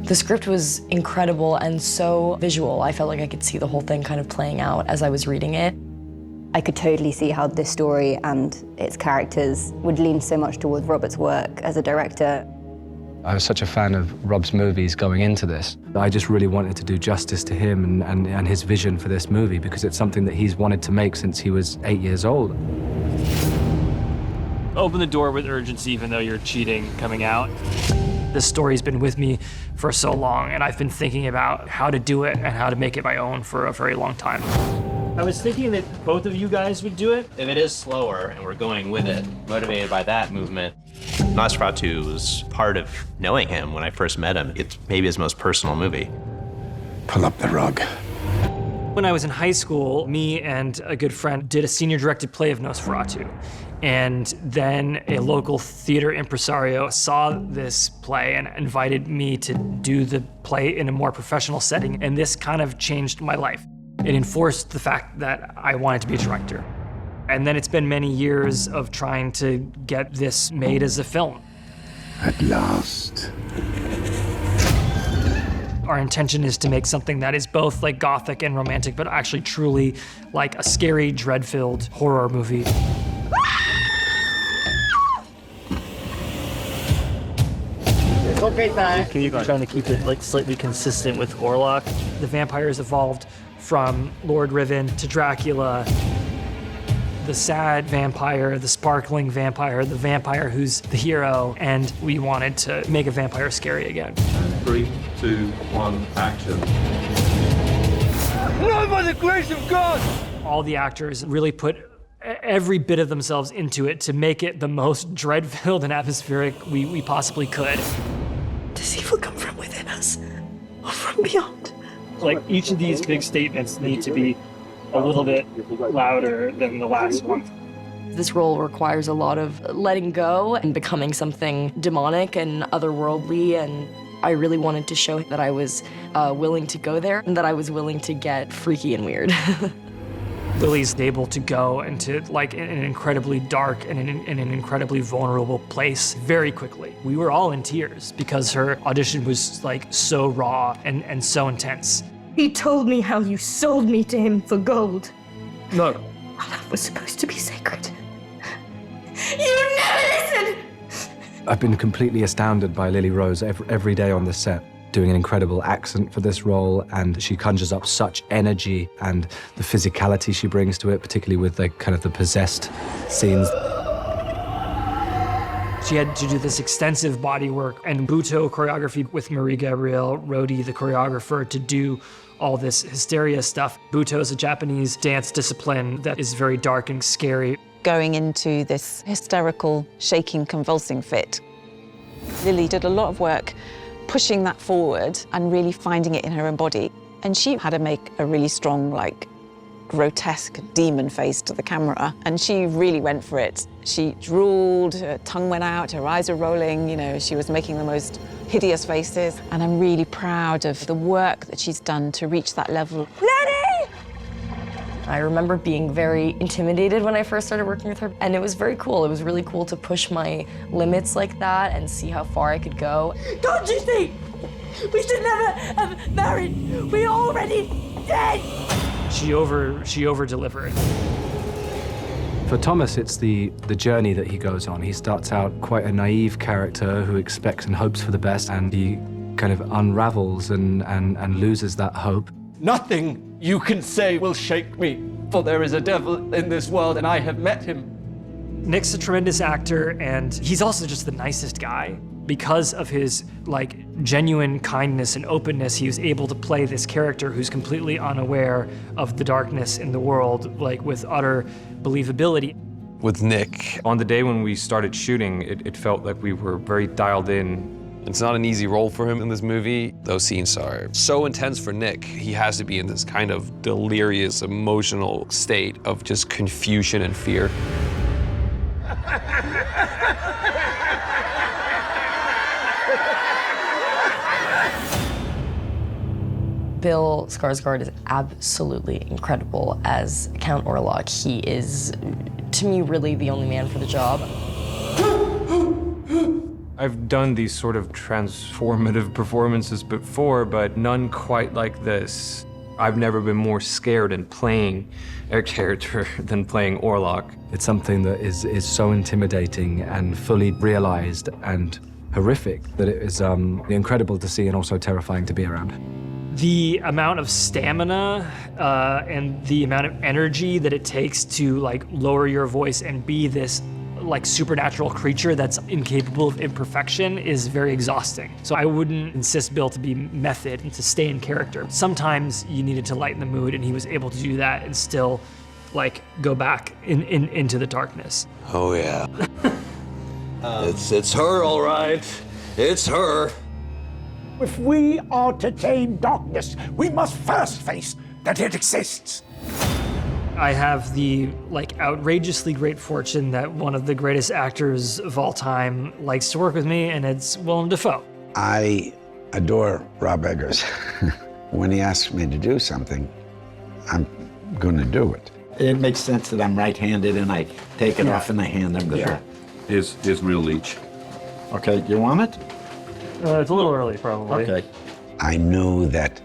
The script was incredible and so visual. I felt like I could see the whole thing kind of playing out as I was reading it. I could totally see how this story and its characters would lean so much towards Robert's work as a director. I was such a fan of Rob's movies going into this. I just really wanted to do justice to him and his vision for this movie, because it's something that he's wanted to make since he was 8 years old. Open the door with urgency, even though you're cheating coming out. This story's been with me for so long, and I've been thinking about how to do it and how to make it my own for a very long time. I was thinking that both of you guys would do it. If it is slower and we're going with it, motivated by that movement. Nosferatu was part of knowing him when I first met him. It's maybe his most personal movie. Pull up the rug. When I was in high school, me and a good friend did a senior-directed play of Nosferatu. And then a local theater impresario saw this play and invited me to do the play in a more professional setting. And this kind of changed my life. It enforced the fact that I wanted to be a director. And then it's been many years of trying to get this made as a film. At last. Our intention is to make something that is both like gothic and romantic, but actually truly like a scary, dread-filled horror movie. You're trying to keep it like slightly consistent with Orlok. The vampires evolved from Lord Riven to Dracula, the sad vampire, the sparkling vampire, the vampire who's the hero, and we wanted to make a vampire scary again. 3, 2, 1, action. Not by the grace of God! All the actors really put every bit of themselves into it to make it the most dread-filled and atmospheric we possibly could. Does evil come from within us or from beyond? Like, each of these big statements need to be a little bit louder than the last one. This role requires a lot of letting go and becoming something demonic and otherworldly, and I really wanted to show that I was willing to go there and that I was willing to get freaky and weird. Lily's able to go into like an incredibly dark and an incredibly vulnerable place very quickly. We were all in tears because her audition was like so raw and so intense. He told me how you sold me to him for gold. No. Our love was supposed to be sacred. You never listened! I've been completely astounded by Lily Rose every day on the set, doing an incredible accent for this role, and she conjures up such energy and the physicality she brings to it, particularly with the kind of the possessed scenes. She had to do this extensive body work and Butoh choreography with Marie Gabrielle Rodi, the choreographer, to do all this hysteria stuff. Butoh is a Japanese dance discipline that is very dark and scary. Going into this hysterical, shaking, convulsing fit. Lily did a lot of work pushing that forward and really finding it in her own body. And she had to make a really strong, like, grotesque demon face to the camera, and she really went for it. She drooled, her tongue went out, her eyes were rolling, you know, she was making the most hideous faces, and I'm really proud of the work that she's done to reach that level. Lenny! I remember being very intimidated when I first started working with her, and it was very cool. It was really cool to push my limits like that and see how far I could go. Don't you see? We should never have married. We're already dead! She over-delivered. For Thomas, it's the journey that he goes on. He starts out quite a naive character who expects and hopes for the best, and he kind of unravels and loses that hope. Nothing you can say will shake me, for there is a devil in this world, and I have met him. Nick's a tremendous actor, and he's also just the nicest guy. Because of his like genuine kindness and openness, he was able to play this character who's completely unaware of the darkness in the world, like with utter believability. With Nick, on the day when we started shooting, it felt like we were very dialed in. It's not an easy role for him in this movie. Those scenes are so intense for Nick. He has to be in this kind of delirious, emotional state of just confusion and fear. Bill Skarsgård is absolutely incredible as Count Orlok. He is, to me, really the only man for the job. I I've done these sort of transformative performances before, but none quite like this. I've never been more scared in playing a character than playing Orlok. It's something that is so intimidating and fully realized and horrific that it is incredible to see and also terrifying to be around. The amount of stamina and the amount of energy that it takes to like lower your voice and be this like supernatural creature that's incapable of imperfection is very exhausting. So I wouldn't insist Bill to be method and to stay in character. Sometimes you needed to lighten the mood, and he was able to do that and still like go back into the darkness. Oh yeah. It's her, all right. It's her. If we are to tame darkness, we must first face that it exists. I have the like outrageously great fortune that one of the greatest actors of all time likes to work with me, and it's Willem Dafoe. I adore Rob Eggers. When he asks me to do something, I'm going to do it. It makes sense that I'm right-handed and I take it off and I hand him the Yeah. Here's real leech. Okay, you want it? It's a little early, probably. Okay. I knew that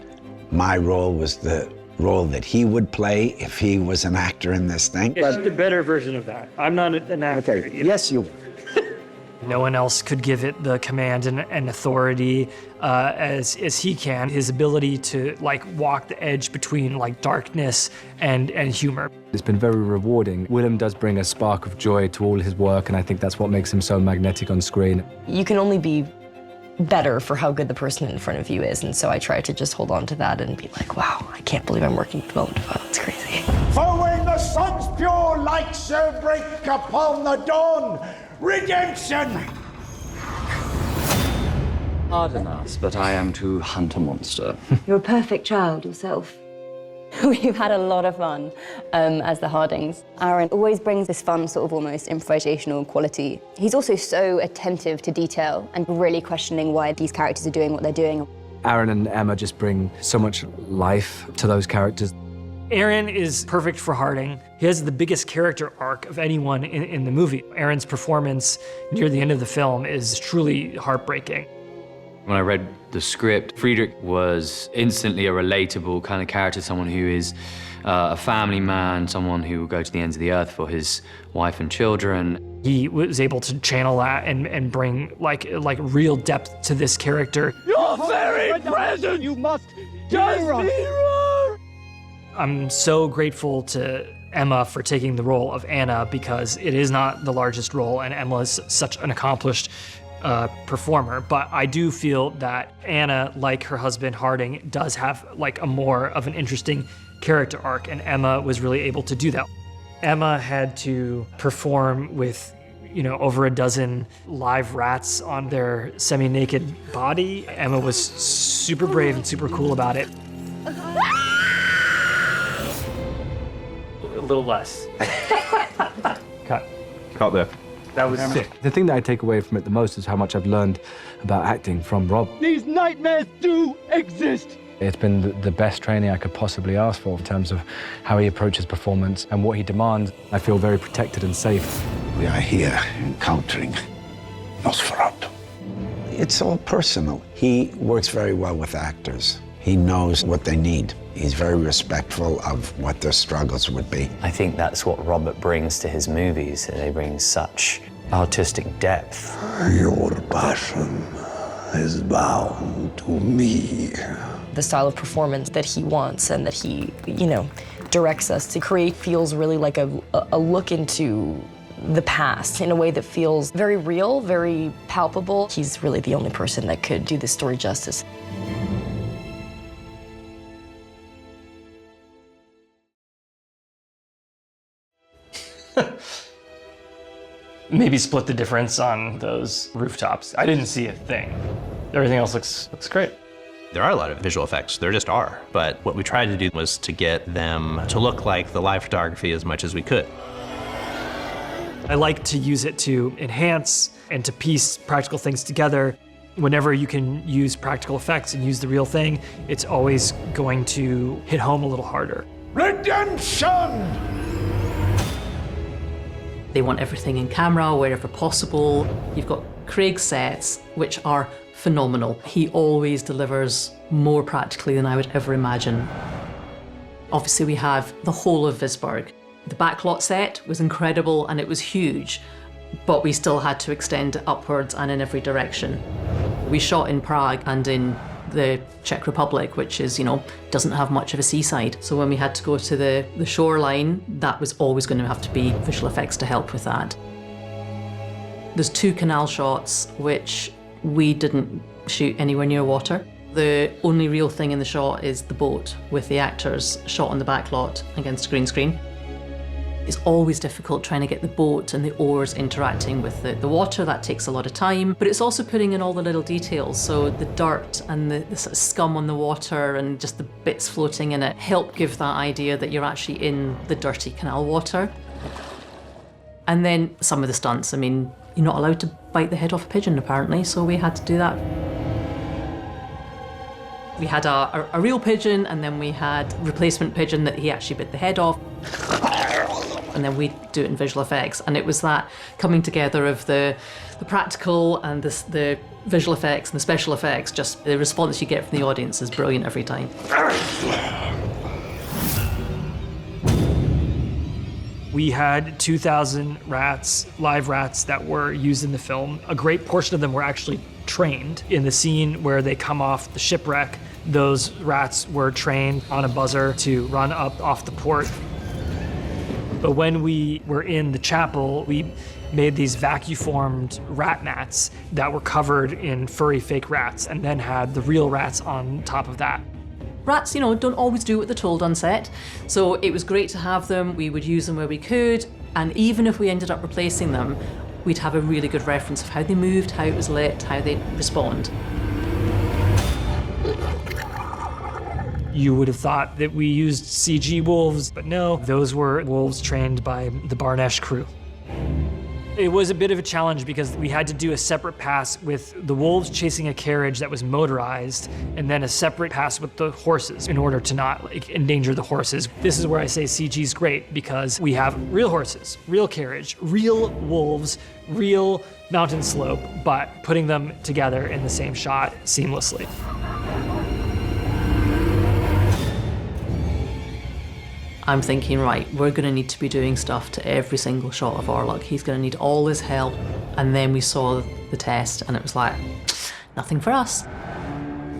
my role was the role that he would play if he was an actor in this thing. It's just a better version of that. I'm not an actor. Okay, yes, you. No one else could give it the command and authority as he can. His ability to like walk the edge between like darkness and humor. It's been very rewarding. Willem does bring a spark of joy to all his work, and I think that's what makes him so magnetic on screen. You can only be better for how good the person in front of you is, and so I try to just hold on to that and be like, wow, I can't believe I'm working with Willem Dafoe. It's crazy. For when the sun's pure light shall break upon the dawn, redemption! Pardon us, but I am to hunt a monster. You're a perfect child yourself. We've had a lot of fun as the Hardings. Aaron always brings this fun, sort of almost improvisational quality. He's also so attentive to detail and really questioning why these characters are doing what they're doing. Aaron and Emma just bring so much life to those characters. Aaron is perfect for Harding. He has the biggest character arc of anyone in the movie. Aaron's performance near the end of the film is truly heartbreaking. When I read the script, Friedrich was instantly a relatable kind of character, someone who is a family man, someone who will go to the ends of the earth for his wife and children. He was able to channel that and bring like real depth to this character. Your very presence! You must just mirror! I'm so grateful to Emma for taking the role of Anna because it is not the largest role, and Emma is such an accomplished performer, but I do feel that Anna, like her husband Harding, does have like a more of an interesting character arc, and Emma was really able to do that. Emma had to perform with, you know, over a dozen live rats on their semi-naked body. Emma was super brave and super cool about it. A little less. Cut. Cut there. That was sick. The thing that I take away from it the most is how much I've learned about acting from Rob. These nightmares do exist! It's been the best training I could possibly ask for in terms of how he approaches performance and what he demands. I feel very protected and safe. We are here encountering Nosferatu. It's all personal. He works very well with actors. He knows what they need. He's very respectful of what their struggles would be. I think that's what Robert brings to his movies. They bring such artistic depth. Your passion is bound to me. The style of performance that he wants and that he, you know, directs us to create feels really like a look into the past in a way that feels very real, very palpable. He's really the only person that could do this story justice. Maybe split the difference on those rooftops. I didn't see a thing. Everything else looks great. There are a lot of visual effects, there just are. But what we tried to do was to get them to look like the live photography as much as we could. I like to use it to enhance and to piece practical things together. Whenever you can use practical effects and use the real thing, it's always going to hit home a little harder. Redemption! They want everything in camera wherever possible. You've got Craig's sets, which are phenomenal. He always delivers more practically than I would ever imagine. Obviously, we have the whole of Visborg. The backlot set was incredible and it was huge, but we still had to extend it upwards and in every direction. We shot in Prague and in the Czech Republic, which is, doesn't have much of a seaside. So when we had to go to the shoreline, that was always going to have to be visual effects to help with that. There's 2 canal shots, which we didn't shoot anywhere near water. The only real thing in the shot is the boat with the actors shot on the backlot against a green screen. It's always difficult trying to get the boat and the oars interacting with the water. That takes a lot of time, but it's also putting in all the little details. So the dirt and the sort of scum on the water and just the bits floating in it help give that idea that you're actually in the dirty canal water. And then some of the stunts, you're not allowed to bite the head off a pigeon apparently, so we had to do that. We had a real pigeon, and then we had replacement pigeon that he actually bit the head off. And then we'd do it in visual effects. And it was that coming together of the practical and the visual effects and the special effects. Just the response you get from the audience is brilliant every time. We had 2,000 rats, live rats, that were used in the film. A great portion of them were actually trained. In the scene where they come off the shipwreck, those rats were trained on a buzzer to run up off the port. But when we were in the chapel, we made these vacuum-formed rat mats that were covered in furry fake rats and then had the real rats on top of that. Rats, don't always do what they're told on set, so it was great to have them. We would use them where we could, and even if we ended up replacing them, we'd have a really good reference of how they moved, how it was lit, how they'd respond. You would have thought that we used CG wolves, but no, those were wolves trained by the Barnesh crew. It was a bit of a challenge because we had to do a separate pass with the wolves chasing a carriage that was motorized, and then a separate pass with the horses in order to not endanger the horses. This is where I say CG is great, because we have real horses, real carriage, real wolves, real mountain slope, but putting them together in the same shot seamlessly. I'm thinking, right, we're going to need to be doing stuff to every single shot of Orlok. He's going to need all this help. And then we saw the test, and it was like, nothing for us.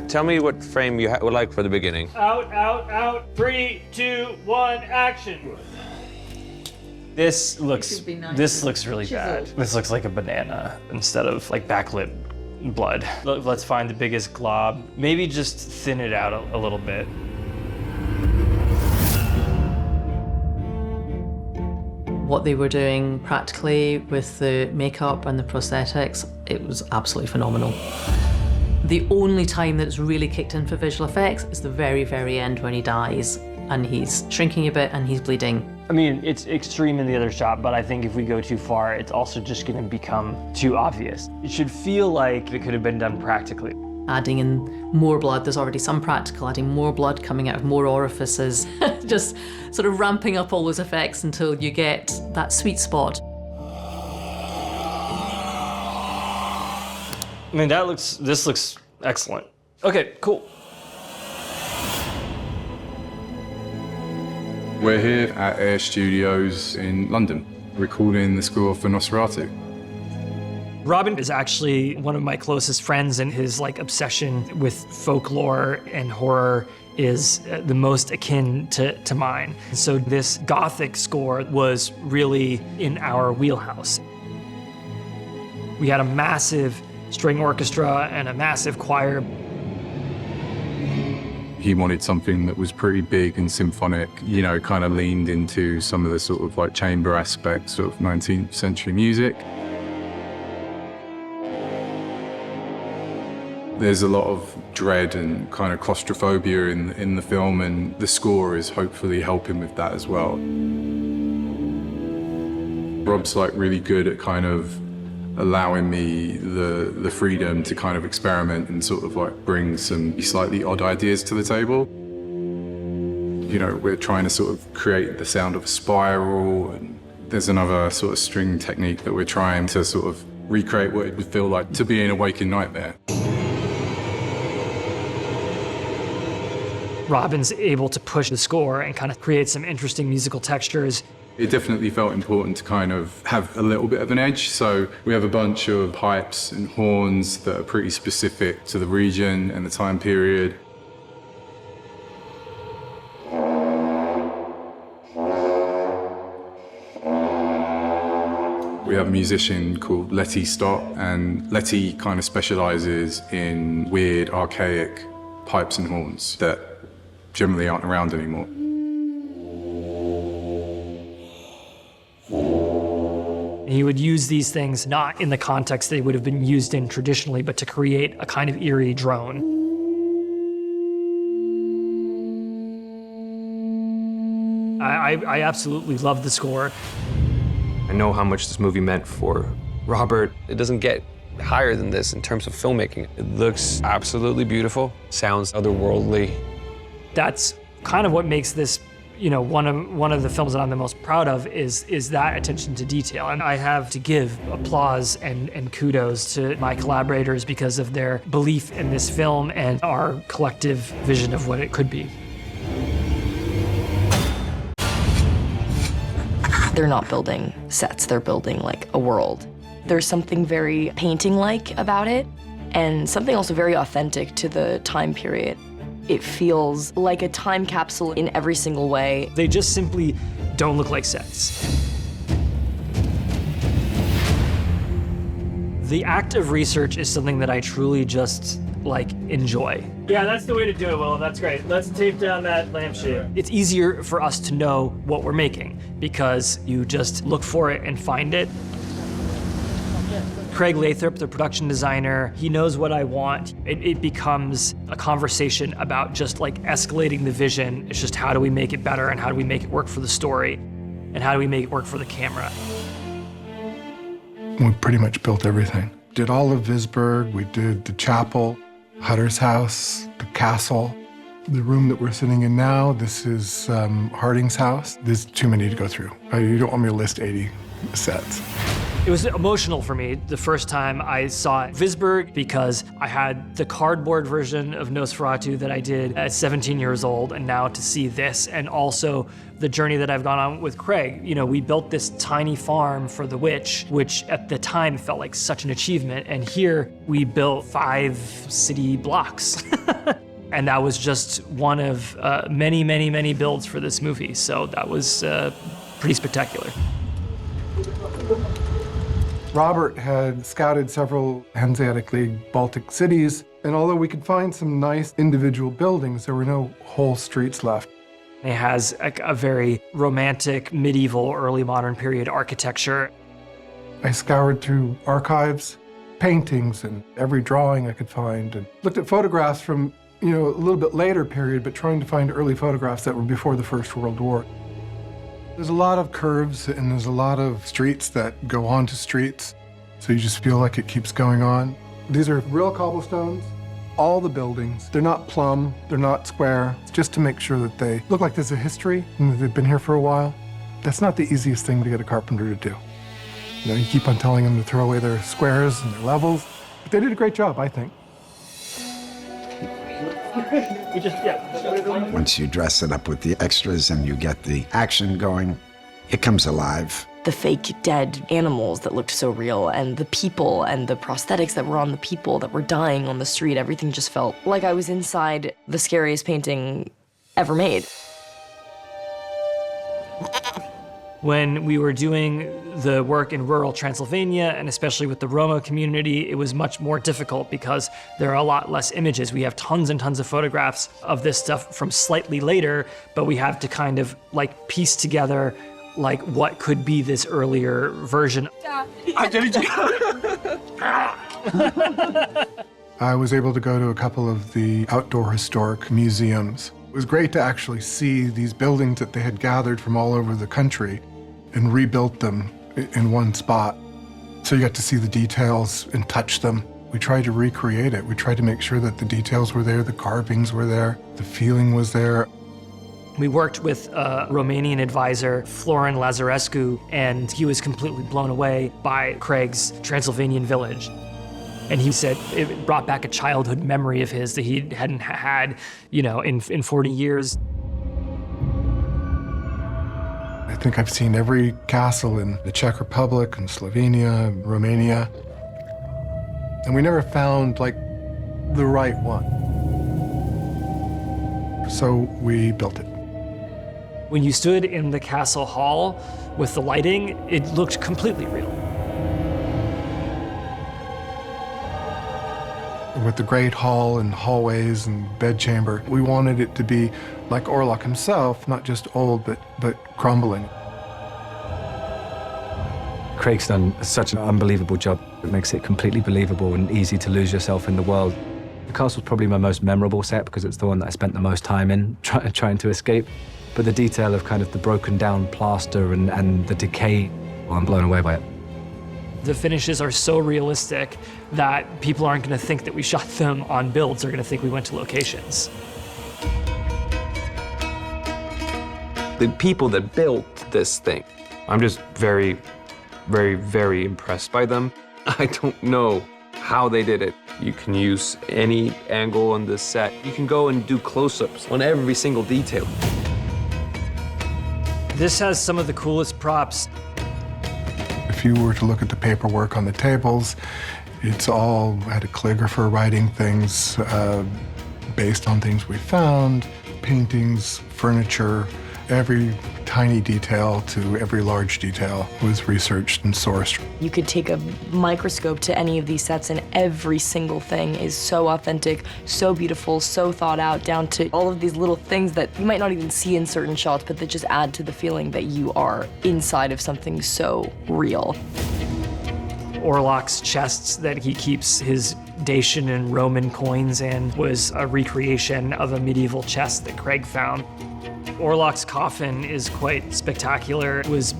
Tell me what frame you would like for the beginning. Out, out, out. 3, 2, 1, action. This looks really bad. This looks like a banana instead of backlit blood. Let's find the biggest glob. Maybe just thin it out a little bit. What they were doing practically with the makeup and the prosthetics, it was absolutely phenomenal. The only time that it's really kicked in for visual effects is the very, very end when he dies and he's shrinking a bit and he's bleeding. It's extreme in the other shot, but I think if we go too far, it's also just going to become too obvious. It should feel like it could have been done practically. Adding in more blood, there's already some practical, adding more blood coming out of more orifices, just sort of ramping up all those effects until you get that sweet spot. This looks excellent. Okay, cool. We're here at Air Studios in London, recording the score for Nosferatu. Robin is actually one of my closest friends, and his obsession with folklore and horror is the most akin to mine. So this Gothic score was really in our wheelhouse. We had a massive string orchestra and a massive choir. He wanted something that was pretty big and symphonic, kind of leaned into some of the sort of chamber aspects of 19th century music. There's a lot of dread and kind of claustrophobia in the film, and the score is hopefully helping with that as well. Rob's really good at kind of allowing me the freedom to kind of experiment and sort of bring some slightly odd ideas to the table. We're trying to sort of create the sound of a spiral, and there's another sort of string technique that we're trying to sort of recreate what it would feel like to be in a waking nightmare. Robin's able to push the score and kind of create some interesting musical textures. It definitely felt important to kind of have a little bit of an edge. So we have a bunch of pipes and horns that are pretty specific to the region and the time period. We have a musician called Letty Stott, and Letty kind of specializes in weird, archaic pipes and horns that generally aren't around anymore. He would use these things not in the context they would have been used in traditionally, but to create a kind of eerie drone. I absolutely love the score. I know how much this movie meant for Robert. It doesn't get higher than this in terms of filmmaking. It looks absolutely beautiful, sounds otherworldly. That's kind of what makes this, you know, one of the films that I'm the most proud of is that attention to detail. And I have to give applause and kudos to my collaborators because of their belief in this film and our collective vision of what it could be. They're not building sets, they're building like a world. There's something very painting-like about it, and something also very authentic to the time period. It feels like a time capsule in every single way. They just simply don't look like sets. The act of research is something that I truly just enjoy. Yeah, that's the way to do it, Willem. That's great. Let's tape down that lampshade. It's easier for us to know what we're making because you just look for it and find it. Craig Lathrop, the production designer, he knows what I want. It becomes a conversation about just escalating the vision. It's just how do we make it better and how do we make it work for the story and how do we make it work for the camera. We pretty much built everything. Did all of Visburg, we did the chapel, Hutter's house, the castle. The room that we're sitting in now, this is Harding's house. There's too many to go through. You don't want me to list 80 sets. It was emotional for me the first time I saw Visburg because I had the cardboard version of Nosferatu that I did at 17 years old, and now to see this and also the journey that I've gone on with Craig. You know, we built this tiny farm for the witch, which at the time felt like such an achievement, and here we built 5 city blocks. And that was just one of many, many, many builds for this movie, so that was pretty spectacular. Robert had scouted several Hanseatic League Baltic cities, and although we could find some nice individual buildings, there were no whole streets left. It has a very romantic, medieval, early modern period architecture. I scoured through archives, paintings, and every drawing I could find, and looked at photographs from, a little bit later period, but trying to find early photographs that were before the First World War. There's a lot of curves and there's a lot of streets that go onto streets, so you just feel like it keeps going on. These are real cobblestones, all the buildings. They're not plumb, they're not square. It's just to make sure that they look like there's a history and that they've been here for a while. That's not the easiest thing to get a carpenter to do. You keep on telling them to throw away their squares and their levels, but they did a great job, I think. Once you dress it up with the extras and you get the action going, it comes alive. The fake dead animals that looked so real, and the people and the prosthetics that were on the people that were dying on the street, everything just felt like I was inside the scariest painting ever made. When we were doing the work in rural Transylvania, and especially with the Roma community, it was much more difficult because there are a lot less images. We have tons and tons of photographs of this stuff from slightly later, but we have to kind of piece together what could be this earlier version. I was able to go to a couple of the outdoor historic museums. It was great to actually see these buildings that they had gathered from all over the country and rebuilt them in one spot. So you got to see the details and touch them. We tried to recreate it. We tried to make sure that the details were there, the carvings were there, the feeling was there. We worked with a Romanian advisor, Florin Lazarescu, and he was completely blown away by Craig's Transylvanian village. And he said it brought back a childhood memory of his that he hadn't had, in 40 years. I think I've seen every castle in the Czech Republic and Slovenia, Romania. And we never found, the right one. So we built it. When you stood in the castle hall with the lighting, it looked completely real. With the great hall and hallways and bedchamber, we wanted it to be like Orlok himself, not just old, but crumbling. Craig's done such an unbelievable job. It makes it completely believable and easy to lose yourself in the world. The castle's probably my most memorable set because it's the one that I spent the most time in, trying to escape. But the detail of kind of the broken down plaster and the decay, well, I'm blown away by it. The finishes are so realistic that people aren't going to think that we shot them on builds. They're going to think we went to locations. The people that built this thing, I'm just very, very, very impressed by them. I don't know how they did it. You can use any angle on this set. You can go and do close-ups on every single detail. This has some of the coolest props. If you were to look at the paperwork on the tables, it's all had a calligrapher writing things based on things we found, paintings, furniture, every tiny detail to every large detail was researched and sourced. You could take a microscope to any of these sets and every single thing is so authentic, so beautiful, so thought out, down to all of these little things that you might not even see in certain shots, but that just add to the feeling that you are inside of something so real. Orlok's chests that he keeps his Dacian and Roman coins in was a recreation of a medieval chest that Craig found. Orlok's coffin is quite spectacular. It was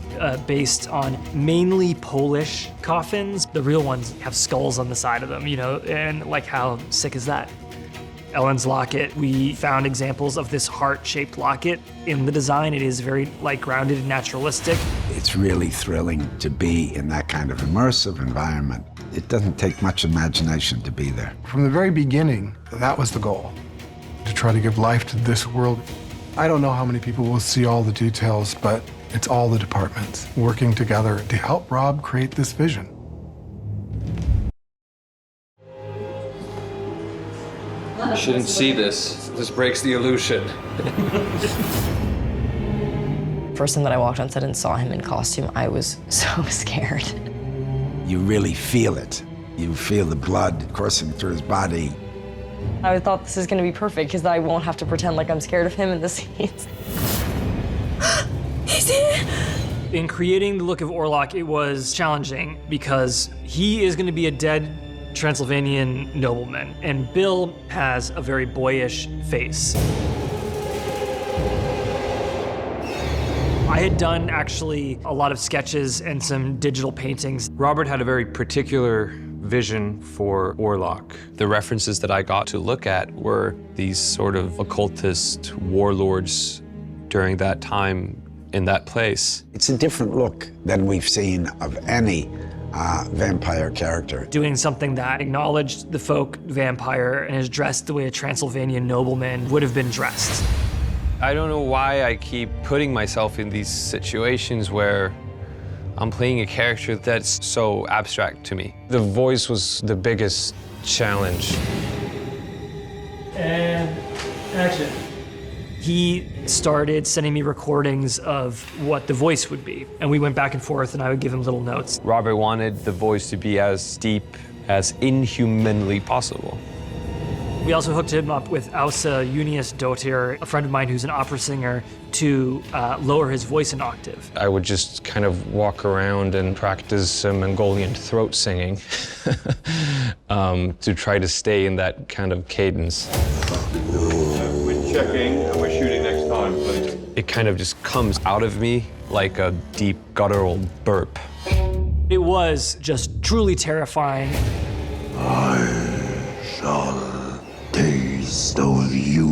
based on mainly Polish coffins. The real ones have skulls on the side of them, and how sick is that? Ellen's locket, we found examples of this heart-shaped locket in the design. It is very grounded and naturalistic. It's really thrilling to be in that kind of immersive environment. It doesn't take much imagination to be there. From the very beginning, that was the goal, to try to give life to this world. I don't know how many people will see all the details, but it's all the departments working together to help Rob create this vision. You shouldn't see this. This breaks the illusion. First time that I walked on set and saw him in costume, I was so scared. You really feel it. You feel the blood coursing through his body. I thought this is going to be perfect because I won't have to pretend like I'm scared of him in the scenes. He's here! In creating the look of Orlok, it was challenging because he is going to be a dead Transylvanian nobleman, and Bill has a very boyish face. I had done actually a lot of sketches and some digital paintings. Robert had a very particular vision for Orlok. The references that I got to look at were these sort of occultist warlords during that time in that place. It's a different look than we've seen of any vampire character. Doing something that acknowledged the folk vampire and is dressed the way a Transylvanian nobleman would have been dressed. I don't know why I keep putting myself in these situations where I'm playing a character that's so abstract to me. The voice was the biggest challenge. And action. He started sending me recordings of what the voice would be, and we went back and forth, and I would give him little notes. Robert wanted the voice to be as deep, as inhumanly possible. We also hooked him up with Ausa Junius Dotir, a friend of mine who's an opera singer, to lower his voice an octave. I would just kind of walk around and practice some Mongolian throat singing to try to stay in that kind of cadence. We're checking and we're shooting next time, please. It kind of just comes out of me like a deep guttural burp. It was just truly terrifying. I shall taste of you.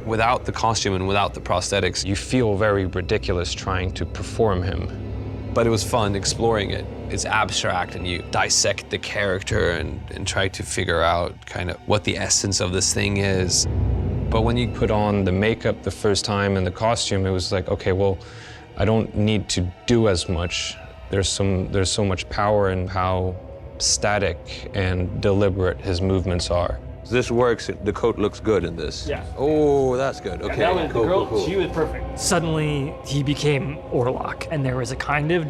Without the costume and without the prosthetics, you feel very ridiculous trying to perform him. But it was fun exploring it. It's abstract and you dissect the character and try to figure out kind of what the essence of this thing is. But when you put on the makeup the first time and the costume, it was like, okay, well, I don't need to do as much. There's so much power in how static and deliberate his movements are. This works, the coat looks good in this. Yeah. Oh, that's good, okay. That was cool, the girl, cool, cool. she was perfect. Suddenly, he became Orlok, and there was a kind of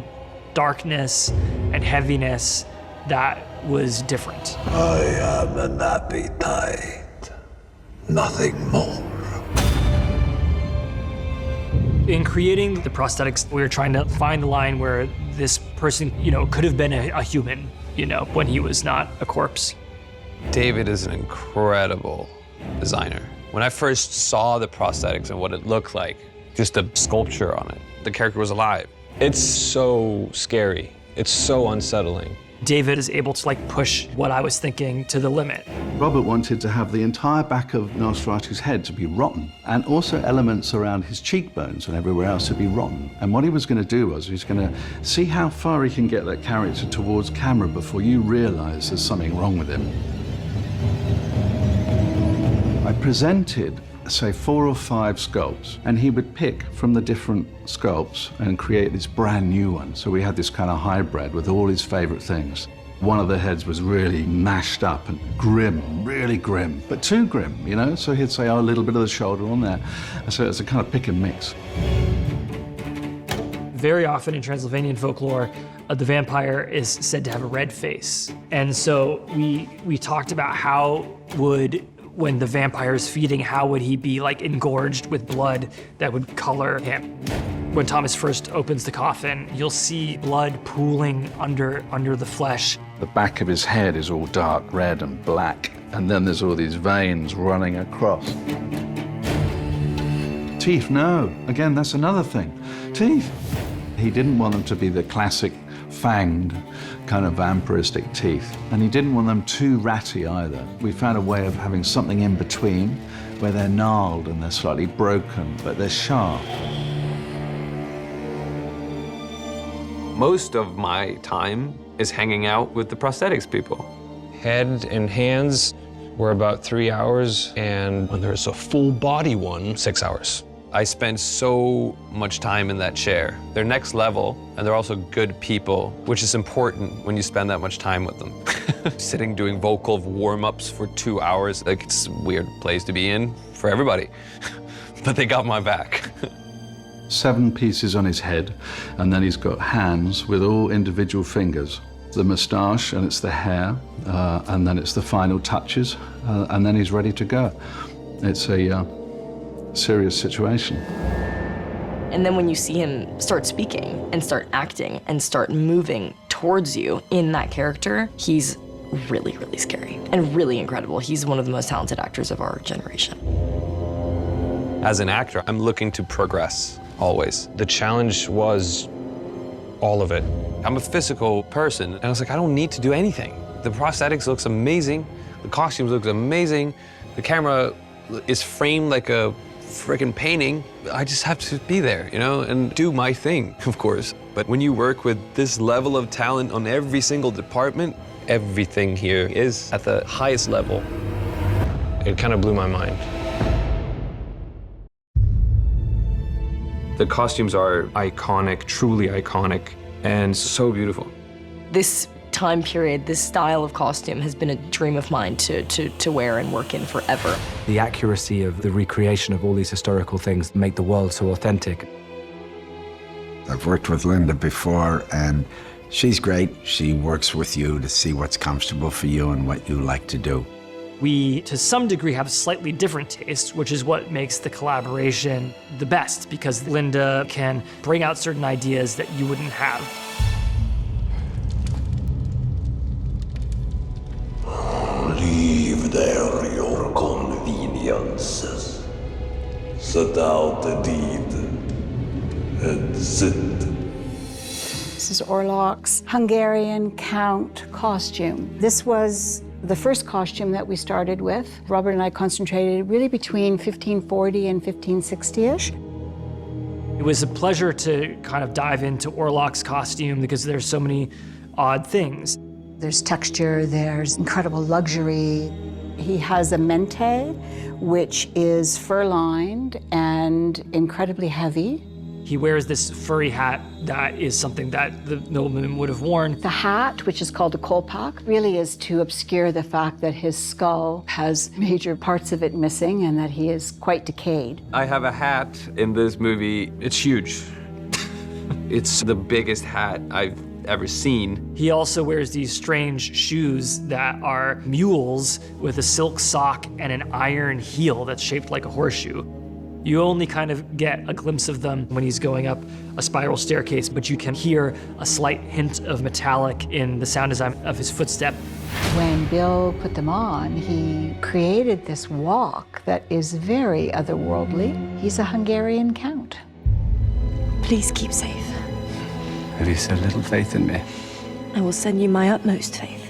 darkness and heaviness that was different. I am an appetite, nothing more. In creating the prosthetics, we were trying to find the line where this person, could have been a human, when he was not a corpse. David is an incredible designer. When I first saw the prosthetics and what it looked like, just the sculpture on it, the character was alive. It's so scary. It's so unsettling. David is able to push what I was thinking to the limit. Robert wanted to have the entire back of Nosferatu's head to be rotten, and also elements around his cheekbones and everywhere else to be rotten. And what he was going to do was he's going to see how far he can get that character towards camera before you realize there's something wrong with him. I presented, say, 4 or 5 sculpts, and he would pick from the different sculpts and create this brand new one. So we had this kind of hybrid with all his favorite things. One of the heads was really mashed up and grim, really grim, but too grim, So he'd say, oh, a little bit of the shoulder on there. So it's a kind of pick and mix. Very often in Transylvanian folklore, the vampire is said to have a red face. And so we talked about when the vampire is feeding, how would he be engorged with blood that would color him? When Thomas first opens the coffin, you'll see blood pooling under the flesh. The back of his head is all dark red and black, and then there's all these veins running across. Teeth, no. Again, that's another thing. Teeth. He didn't want them to be the classic fanged, kind of vampiristic teeth. And he didn't want them too ratty either. We found a way of having something in between where they're gnarled and they're slightly broken, but they're sharp. Most of my time is hanging out with the prosthetics people. Head and hands were about 3 hours, and when there's a full body one, 6 hours. I spend so much time in that chair. They're next level, and they're also good people, which is important when you spend that much time with them. Sitting doing vocal warm-ups for 2 hours, it's a weird place to be in for everybody. But they got my back. 7 pieces on his head, and then he's got hands with all individual fingers. The moustache, and it's the hair, and then it's the final touches, and then he's ready to go. It's a serious situation. And then when you see him start speaking and start acting and start moving towards you in that character, he's really, really scary and really incredible. He's one of the most talented actors of our generation. As an actor, I'm looking to progress, always. The challenge was all of it. I'm a physical person, and I was like, I don't need to do anything. The prosthetics looks amazing, the costumes looks amazing, the camera is framed like a freaking painting. I just have to be there, and do my thing, of course. But when you work with this level of talent on every single department, everything here is at the highest level. It kind of blew my mind. The costumes are iconic, truly iconic, and so beautiful. This time period, this style of costume has been a dream of mine to wear and work in forever. The accuracy of the recreation of all these historical things make the world so authentic. I've worked with Linda before, and she's great. She works with you to see what's comfortable for you and what you like to do. We, to some degree, have slightly different tastes, which is what makes the collaboration the best, because Linda can bring out certain ideas that you wouldn't have. Leave there your conveniences. Set out the deed and sit. This is Orlok's Hungarian count costume. This was The first costume that we started with, Robert and I concentrated really between 1540 and 1560-ish. It was a pleasure to kind of dive into Orlok's costume because there's so many odd things. There's texture, there's incredible luxury. He has a mente, which is fur-lined and incredibly heavy. He wears this furry hat that is something that the nobleman would have worn. The hat, which is called a kolpak, really is to obscure the fact that his skull has major parts of it missing and that he is quite decayed. I have a hat in this movie. It's huge. It's the biggest hat I've ever seen. He also wears these strange shoes that are mules with a silk sock and an iron heel that's shaped like a horseshoe. You only kind of get a glimpse of them when he's going up a spiral staircase, but you can hear a slight hint of metallic in the sound design of his footstep. When Bill put them on, he created this walk that is very otherworldly. He's a Hungarian count. Please keep safe. Have you so little faith in me? I will send you my utmost faith.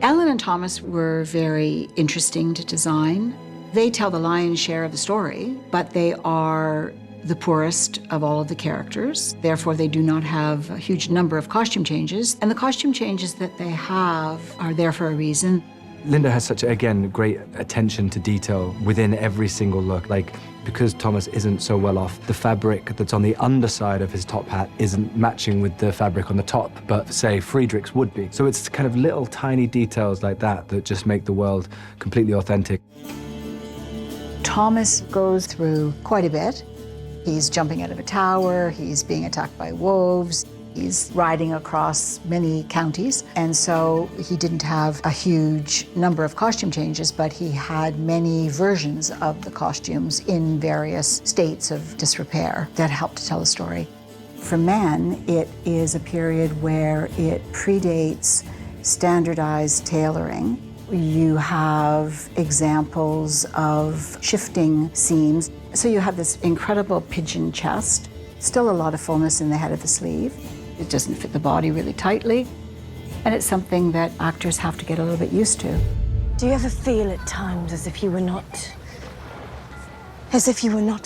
Ellen and Thomas were very interesting to design. They tell the lion's share of the story, but they are the poorest of all of the characters. Therefore, they do not have a huge number of costume changes. And the costume changes that they have are there for a reason. Linda has such, again, great attention to detail within every single look. Like, because Thomas isn't so well off, the fabric that's on the underside of his top hat isn't matching with the fabric on the top, but say Friedrich's would be. So it's kind of little tiny details like that that just make the world completely authentic. Thomas goes through quite a bit. He's jumping out of a tower, he's being attacked by wolves, he's riding across many counties, and so he didn't have a huge number of costume changes, but he had many versions of the costumes in various states of disrepair that helped to tell the story. For men, it is a period where it predates standardized tailoring. You have examples of shifting seams. So you have this incredible pigeon chest, still a lot of fullness in the head of the sleeve. It doesn't fit the body really tightly, and it's something that actors have to get a little bit used to. Do you ever feel at times as if you were not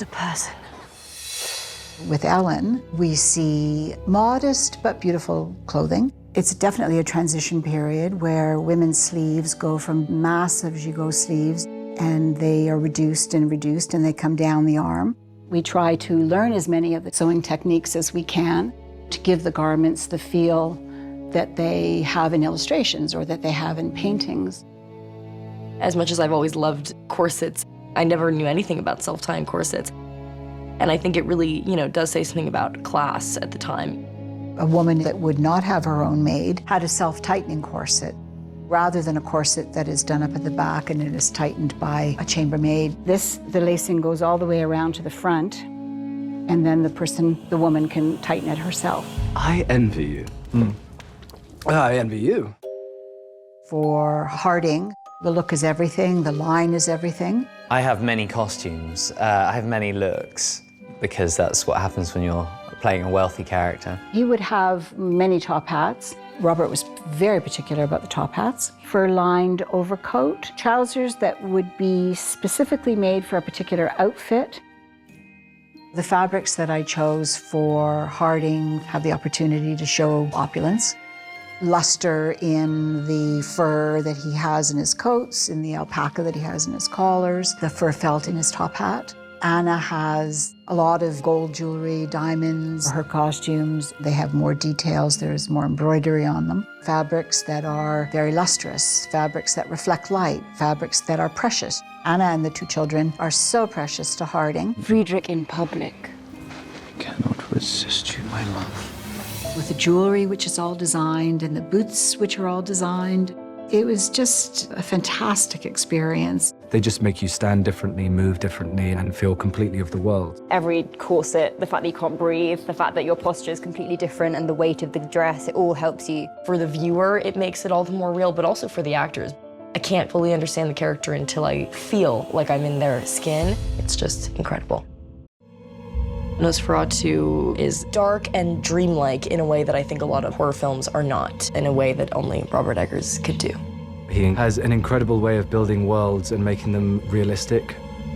a person? With Ellen, we see modest but beautiful clothing. It's definitely a transition period where women's sleeves go from massive gigot sleeves and they are reduced and they come down the arm. We try to learn as many of the sewing techniques as we can to give the garments the feel that they have in illustrations or that they have in paintings. As much as I've always loved corsets, I never knew anything about self-tying corsets. And I think it really, does say something about class at the time. A woman that would not have her own made had a self-tightening corset, rather than a corset that is done up at the back and it is tightened by a chambermaid. The lacing goes all the way around to the front, and then the woman can tighten it herself. I envy you. I envy you. For Harding, the look is everything, the line is everything. I have many costumes, I have many looks, because that's what happens when you're playing a wealthy character. He would have many top hats. Robert was very particular about the top hats. Fur-lined overcoat, trousers that would be specifically made for a particular outfit. The fabrics that I chose for Harding have the opportunity to show opulence. Luster in the fur that he has in his coats, in the alpaca that he has in his collars, the fur felt in his top hat. Anna has a lot of gold jewelry, diamonds. Her costumes, they have more details. There's more embroidery on them. Fabrics that are very lustrous, fabrics that reflect light, fabrics that are precious. Anna and the two children are so precious to Harding. Friedrich in public. Cannot resist you, my love. With the jewelry, which is all designed, and the boots, which are all designed. It was just a fantastic experience. They just make you stand differently, move differently, and feel completely of the world. Every corset, the fact that you can't breathe, the fact that your posture is completely different, and the weight of the dress, it all helps you. For the viewer, it makes it all the more real, but also for the actors. I can't fully understand the character until I feel like I'm in their skin. It's just incredible. Nosferatu is dark and dreamlike in a way that I think a lot of horror films are not, in a way that only Robert Eggers could do. He has an incredible way of building worlds and making them realistic.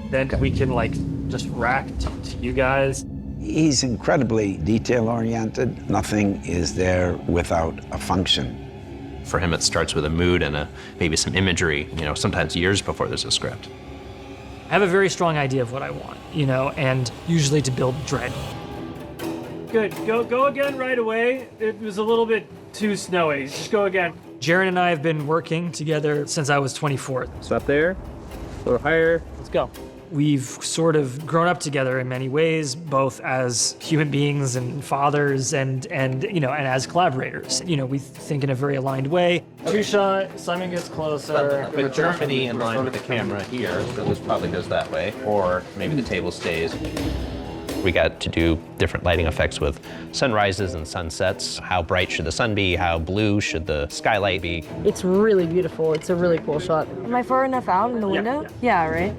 Then we can like just rack to you guys. He's incredibly detail-oriented. Nothing is there without a function. For him, it starts with a mood and maybe some imagery, sometimes years before there's a script. I have a very strong idea of what I want, and usually to build dread. Good, go again right away. It was a little bit too snowy. Just go again. Jaren and I have been working together since I was 24. Stop there, a little higher, let's go. We've sort of grown up together in many ways, both as human beings and fathers and as collaborators. We think in a very aligned way. Two shot, Simon gets closer. With Germany in line with the camera here, so this probably goes that way, or maybe the table stays. We got to do different lighting effects with sunrises and sunsets. How bright should the sun be? How blue should the skylight be? It's really beautiful. It's a really cool shot. Am I far enough out in the window? Yeah, right?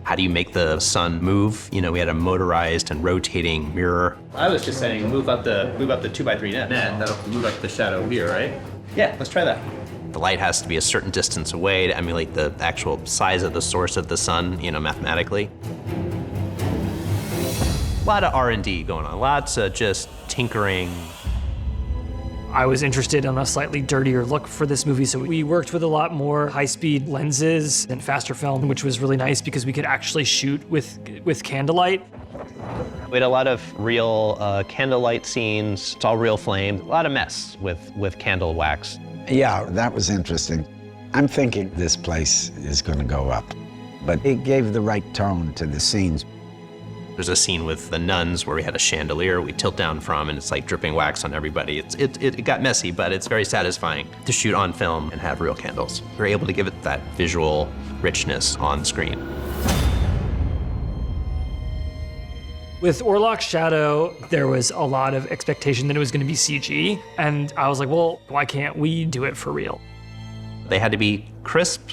How do you make the sun move? We had a motorized and rotating mirror. I was just saying, move up the 2x3 net. That'll move up the shadow here, right? Yeah, let's try that. The light has to be a certain distance away to emulate the actual size of the source of the sun, mathematically. A lot of R&D going on, lots of just tinkering. I was interested in a slightly dirtier look for this movie, so we worked with a lot more high-speed lenses and faster film, which was really nice because we could actually shoot with candlelight. We had a lot of real candlelight scenes. It's all real flame. A lot of mess with candle wax. Yeah, that was interesting. I'm thinking this place is going to go up, but it gave the right tone to the scenes. There's a scene with the nuns where we had a chandelier we tilt down from, and it's like dripping wax on everybody. It got messy, but it's very satisfying to shoot on film and have real candles. We're able to give it that visual richness on screen. With Orlok's Shadow, there was a lot of expectation that it was going to be CG, and I was like, well, why can't we do it for real? They had to be crisp.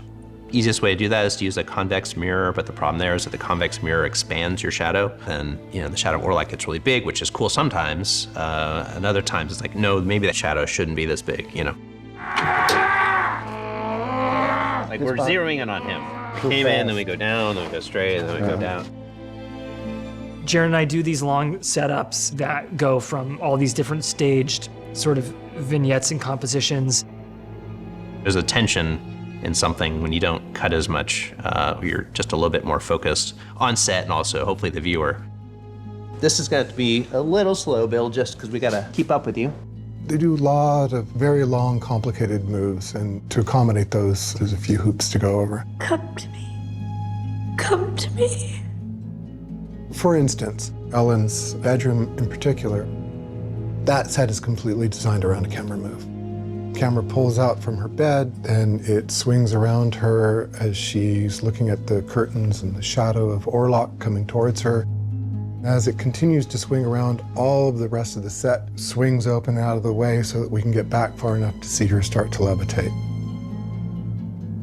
Easiest way to do that is to use a convex mirror, but the problem there is that the convex mirror expands your shadow, and the shadow of Orlok gets really big, which is cool sometimes, and other times it's like, no, maybe that shadow shouldn't be this big, Like we're zeroing in on him. We came in, then we go down, then we go straight, then we go down. Jaren and I do these long setups that go from all these different staged sort of vignettes and compositions. There's a tension in something when you don't cut as much. You're just a little bit more focused on set and also hopefully the viewer. This is going to be a little slow, Bill, just because we got to keep up with you. They do a lot of very long, complicated moves, and to accommodate those, there's a few hoops to go over. Come to me. Come to me. For instance, Ellen's bedroom in particular, that set is completely designed around a camera move. Camera pulls out from her bed and it swings around her as she's looking at the curtains and the shadow of Orlok coming towards her. As it continues to swing around, all of the rest of the set swings open out of the way so that we can get back far enough to see her start to levitate.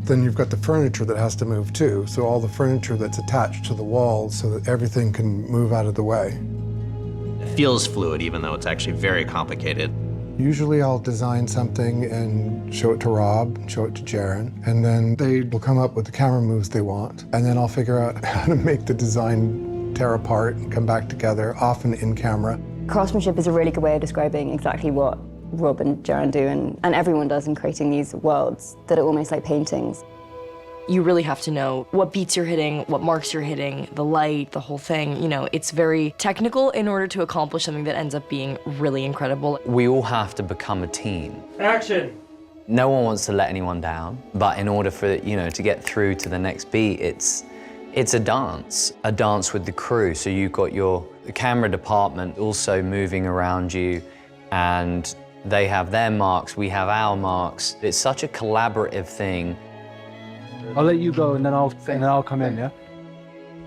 Then you've got the furniture that has to move too, so all the furniture that's attached to the walls so that everything can move out of the way. It feels fluid, even though it's actually very complicated. Usually I'll design something and show it to Rob, show it to Jaren, and then they will come up with the camera moves they want, and then I'll figure out how to make the design tear apart and come back together, often in camera. Craftsmanship is a really good way of describing exactly what Rob and Jaren do, and everyone does in creating these worlds that are almost like paintings. You really have to know what beats you're hitting, what marks you're hitting, the light, the whole thing. It's very technical in order to accomplish something that ends up being really incredible. We all have to become a team. Action! No one wants to let anyone down, but in order for, to get through to the next beat, it's a dance with the crew. So you've got your camera department also moving around you, and they have their marks, we have our marks. It's such a collaborative thing. I'll let you go and then I'll come in, yeah?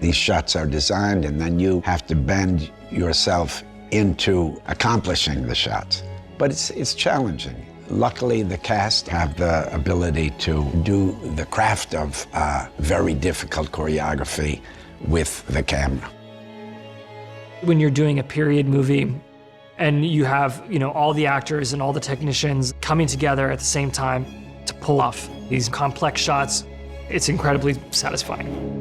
These shots are designed and then you have to bend yourself into accomplishing the shots. But it's challenging. Luckily, the cast have the ability to do the craft of very difficult choreography with the camera. When you're doing a period movie and you have, all the actors and all the technicians coming together at the same time to pull off these complex shots, it's incredibly satisfying.